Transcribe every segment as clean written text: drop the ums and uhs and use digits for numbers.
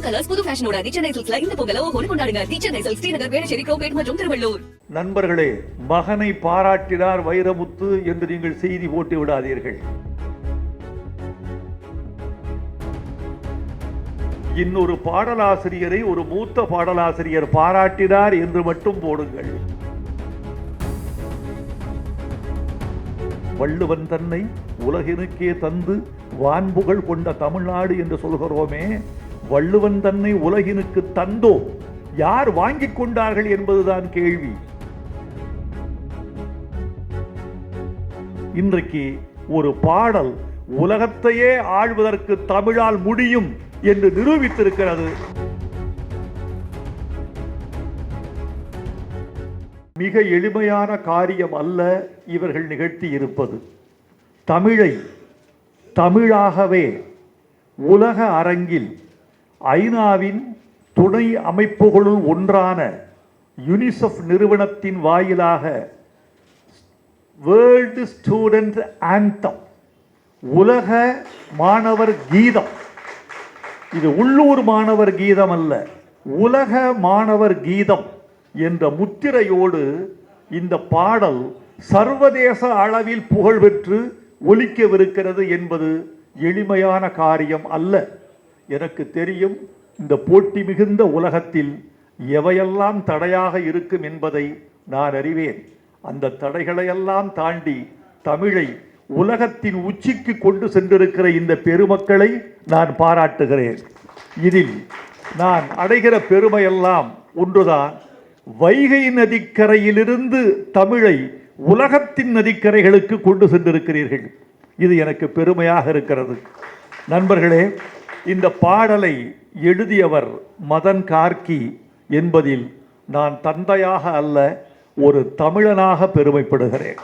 Colours புது ஃபேஷனோட தி சென்னை சில்க்ஸ்ல இந்த பொங்கலை ஓஹோன்னு கொண்டாடுங்க. தி சென்னை சில்க்ஸ் ஸ்ரீநகர், வேளச்சேரி, கோபேட் மற்றும் திருவள்ளூர். நண்பர்களே, மகனை பாராட்டினார் வைரமுத்து என்று நீங்கள் செய்தி போட்டு விடாதீர்கள். இன்னொரு பாடலாசிரியரை ஒரு மூத்த பாடலாசிரியர் பாராட்டினார் என்று மட்டும் போடுங்கள். வள்ளுவன் தன்னை உலகினுக்கே தந்து வான்புகழ் கொண்ட தமிழ்நாடு என்று சொல்கிறோமே, வள்ளுவன் தன்னை உலகினுக்கு தந்தோ, யார் வாங்கிக் கொண்டார்கள் என்பதுதான் கேள்வி. இன்றைக்கு ஒரு பாடல் உலகத்தையே ஆழ்வதற்கு தமிழால் முடியும் என்று நிரூபித்திருக்கிறது. மிக எளிமையான காரியம் அல்ல இவர்கள் நிகழ்த்தி இருப்பது. தமிழை தமிழாகவே உலக அரங்கில் ஐநாவின் துணை அமைப்புகளுள் ஒன்றான யுனிசெஃப் நிறுவனத்தின் வாயிலாக வேர்ல்டு ஸ்டூடெண்ட் ஆந்தம், உலக மாணவர் கீதம், இது உள்ளூர் மாணவர் கீதம் அல்ல, உலக மாணவர் கீதம் என்ற முத்திரையோடு இந்த பாடல் சர்வதேச அளவில் புகழ் பெற்று ஒலிக்கவிருக்கிறது என்பது எளிமையான காரியம் அல்ல. எனக்கு தெரியும், இந்த போட்டி மிகுந்த உலகத்தில் எவையெல்லாம் தடையாக இருக்கும் என்பதை நான் அறிவேன். அந்த தடைகளையெல்லாம் தாண்டி தமிழை உலகத்தின் உச்சிக்கு கொண்டு சென்றிருக்கிற இந்த பெருமக்களை நான் பாராட்டுகிறேன். இதில் நான் அடைகிற பெருமையெல்லாம் ஒன்றுதான், வைகை நதிக்கரையிலிருந்து தமிழை உலகத்தின் நதிக்கரைகளுக்கு கொண்டு சென்றிருக்கிறீர்கள். இது எனக்கு பெருமையாக இருக்கிறது. நண்பர்களே, இந்த பாடலை எழுதியவர் மதன் கார்கி என்பதில் நான் தந்தையாக அல்ல, ஒரு தமிழனாக பெருமைப்படுகிறேன்.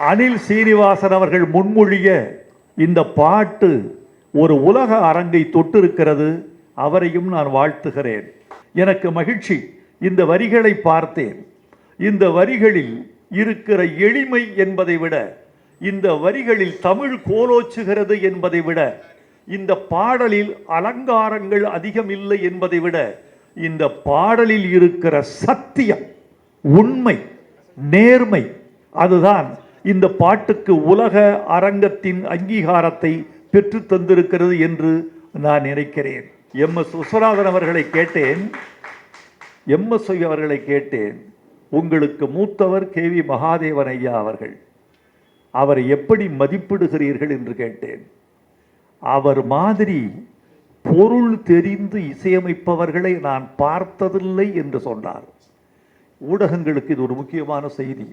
அனில் சீனிவாசன் அவர்கள் முன்மொழிய இந்த பாட்டு ஒரு உலக அரங்கை தொட்டிருக்கிறது. அவரையும் நான் வாழ்த்துகிறேன். எனக்கு மகிழ்ச்சி. இந்த வரிகளை பார்த்தேன். இந்த வரிகளில் இருக்கிற எளிமை என்பதை விட, இந்த வரிகளில் தமிழ் கோலோச்சுகிறது என்பதை விட, இந்த பாடலில் அலங்காரங்கள் அதிகம் இல்லை என்பதை விட, இந்த பாடலில் இருக்கிற சத்தியம், உண்மை, நேர்மை, அதுதான் இந்த பாட்டுக்கு உலக அரங்கத்தின் அங்கீகாரத்தை பெற்று தந்திருக்கிறது என்று நான் நினைக்கிறேன். எம்.எஸ். விஸ்வநாதன் அவர்களை கேட்டேன், எம்.எஸ். அவர்களை கேட்டேன், உங்களுக்கு மூத்தவர் கே.வி. மகாதேவன் ஐயா அவர்கள், அவரை எப்படி மதிப்பிடுகிறீர்கள் என்று கேட்டேன். அவர் மாதிரி பொருள் தெரிந்து இசையமைப்பவர்களை நான் பார்த்ததில்லை என்று சொன்னார். ஊடகங்களுக்கு இது ஒரு முக்கியமான செய்தி.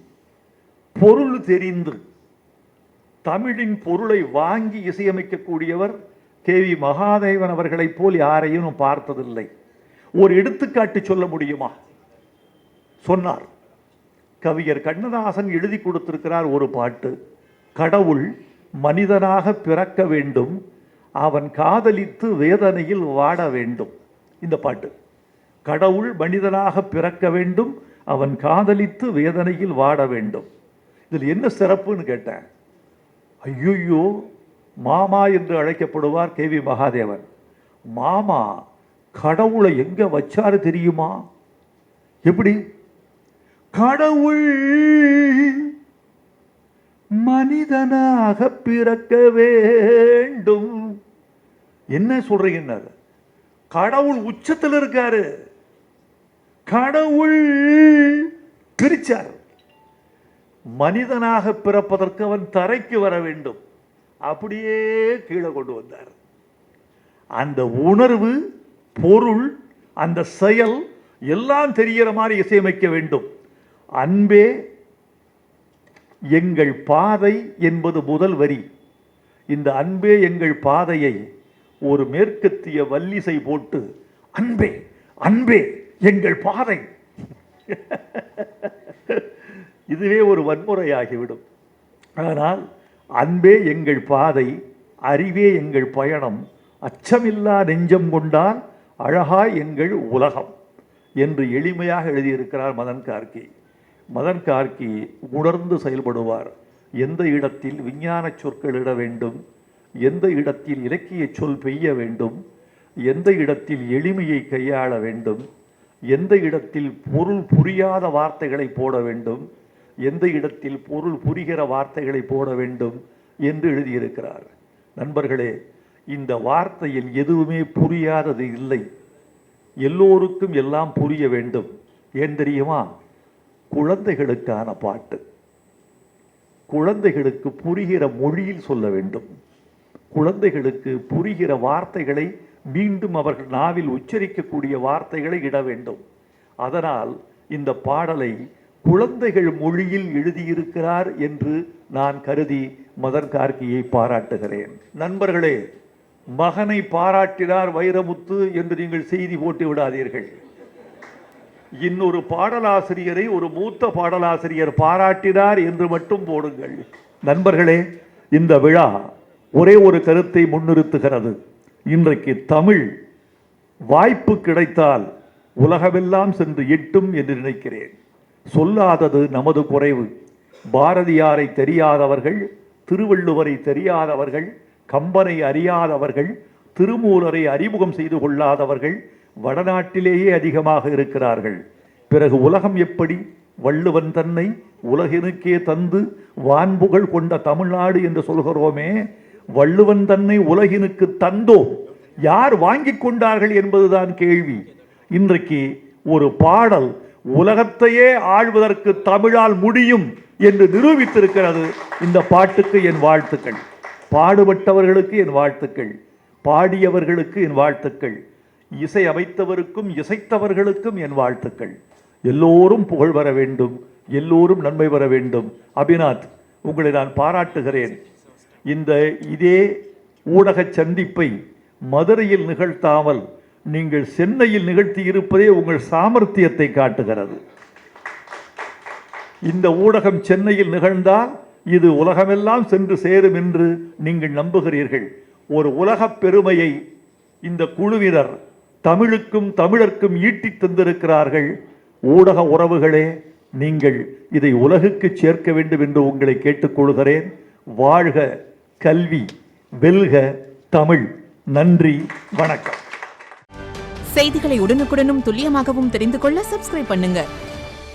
பொருள் தெரிந்து தமிழின் பொருளை வாங்கி இசையமைக்கக்கூடியவர் கே.வி. மகாதேவன் அவர்களைப் போல் யாரையும் பார்த்ததில்லை. ஒரு எடுத்துக்காட்டு சொல்ல முடியுமா? சொன்னார். கவிஞர் கண்ணதாசன் எழுதி கொடுத்திருக்கிறார் ஒரு பாட்டு, கடவுள் மனிதனாக பிறக்க வேண்டும், அவன் காதலித்து வேதனையில் வாட வேண்டும். இந்த பாட்டு, கடவுள் மனிதனாக பிறக்க வேண்டும், அவன் காதலித்து வேதனையில் வாட வேண்டும். இதில் என்ன சிறப்புன்னு கேட்டேன். ஐயோ, மாமா என்று அழைக்கப்படுவார் கே.வி. மகாதேவன். மாமா கடவுளை எங்க வச்சாரு தெரியுமா? எப்படி? கடவுள் மனிதனாக பிறக்க வேண்டும். என்ன சொல்றீங்க? கடவுள் உச்சத்தில் இருக்காரு. கடவுள் பிரிச்சார். மனிதனாக பிறப்பதற்கு அவன் தரைக்கு வர வேண்டும். அப்படியே கீழே கொண்டு வந்தார். அந்த உணர்வு, பொருள், அந்த செயல் எல்லாம் தெரிகிற மாதிரி இசையமைக்க வேண்டும். அன்பே எங்கள் பாதை என்பது முதல் வரி. இந்த அன்பே எங்கள் பாதையை ஒரு மேற்கத்திய வல்லிசை போட்டு, அன்பே அன்பே எங்கள் பாதை, இதுவே ஒரு வன்முறையாகிவிடும். ஆனால் அன்பே எங்கள் பாதை, அறிவே எங்கள் பயணம், அச்சமில்லா நெஞ்சம் கொண்டால் அழகாய் எங்கள் உலகம் என்று எளிமையாக எழுதியிருக்கிறார் மதன் கார்கி. மதன் கார்கி உணர்ந்து செயல்படுவார். எந்த இடத்தில் விஞ்ஞான சொற்கள் இட வேண்டும், எந்த இடத்தில் இலக்கிய சொல் பெய்ய வேண்டும், எந்த இடத்தில் எளிமையை கையாள வேண்டும், எந்த இடத்தில் பொருள் புரியாத வார்த்தைகளை போட வேண்டும், எந்த இடத்தில் பொருள் புரிகிற வார்த்தைகளை போட வேண்டும் என்று எழுதியிருக்கிறார். நண்பர்களே, இந்த வார்த்தையில் எதுவுமே புரியாதது இல்லை. எல்லோருக்கும் எல்லாம் புரிய வேண்டும். ஏன் தெரியுமா? குழந்தைகளுக்கான பாட்டு. குழந்தைகளுக்கு புரிகிற மொழியில் சொல்ல வேண்டும். குழந்தைகளுக்கு புரிகிற வார்த்தைகளை மீண்டும் அவர்கள் நாவில் உச்சரிக்கக்கூடிய வார்த்தைகளை இட வேண்டும். அதனால் இந்த பாடலை குழந்தைகள் மொழியில் எழுதியிருக்கிறார் என்று நான் கருதி மதன் கார்க்கியை பாராட்டுகிறேன். நண்பர்களே, மகனை பாராட்டினார் வைரமுத்து என்று நீங்கள் செய்தி போட்டு விடாதீர்கள். இன்னொரு பாடலாசிரியரை ஒரு மூத்த பாடலாசிரியர் பாராட்டினார் என்று மட்டும் போடுங்கள். நண்பர்களே, இந்த விழா ஒரே ஒரு கருத்தை முன்னிறுத்துகிறது. இன்றைக்கு தமிழ் வாய்ப்பு கிடைத்தால் உலகமெல்லாம் சென்று எட்டும் என்று நினைக்கிறேன். சொல்லாதது நமது குறைவு. பாரதியாரை தெரியாதவர்கள், திருவள்ளுவரை தெரியாதவர்கள், கம்பனை அறியாதவர்கள், திருமூலரை அறிமுகம் செய்து கொள்ளாதவர்கள் வடநாட்டிலேயே அதிகமாக இருக்கிறார்கள். பிறகு உலகம் எப்படி? வள்ளுவன் தன்னை உலகினுக்கே தந்து வான்புகழ் கொண்ட தமிழ்நாடு என்று சொல்கிறோமே, வள்ளுவன் தன்னை உலகினுக்கு தந்தோம், யார் வாங்கி கொண்டார்கள் என்பதுதான் கேள்வி. இன்றைக்கு ஒரு பாடல் உலகத்தையே ஆழ்வதற்கு தமிழால் முடியும் என்று நிரூபித்திருக்கிறது. இந்த பாட்டுக்கு என் வாழ்த்துக்கள். பாடுபட்டவர்களுக்கு என் வாழ்த்துக்கள், பாடியவர்களுக்கு என் வாழ்த்துக்கள், இசை அமைத்தவருக்கும் இசைத்தவர்களுக்கும் என் வாழ்த்துக்கள். எல்லோரும் புகழ் வர வேண்டும், எல்லோரும் நன்மை வர வேண்டும். அபிநாத், உங்களை நான் பாராட்டுகிறேன். இதே ஊடக சந்திப்பை மதுரையில் நிகழ்த்தாமல் நீங்கள் சென்னையில் நிகழ்த்தி இருப்பதே உங்கள் சாமர்த்தியத்தை காட்டுகிறது. இந்த ஊடகம் சென்னையில் நிகழ்ந்தால் இது உலகமெல்லாம் சென்று சேரும் என்று நீங்கள் நம்புகிறீர்கள். ஒரு உலகப் பெருமையை இந்த குழுவினர் தமிழுக்கும் தமிழர்க்கும் ஈட்டி தந்திருக்கிறார்கள். ஊடக உறவுகளே, நீங்கள் இதை உலகுக்கு சேர்க்க வேண்டும் என்று உங்களை கேட்டுக்கொள்கிறேன். வாழ்க கல்வி, வெல்க தமிழ். நன்றி, வணக்கம். செய்திகளை உடனுக்குடனும் துல்லியமாகவும் தெரிந்து கொள்ள சப்ஸ்கிரைப் பண்ணுங்க.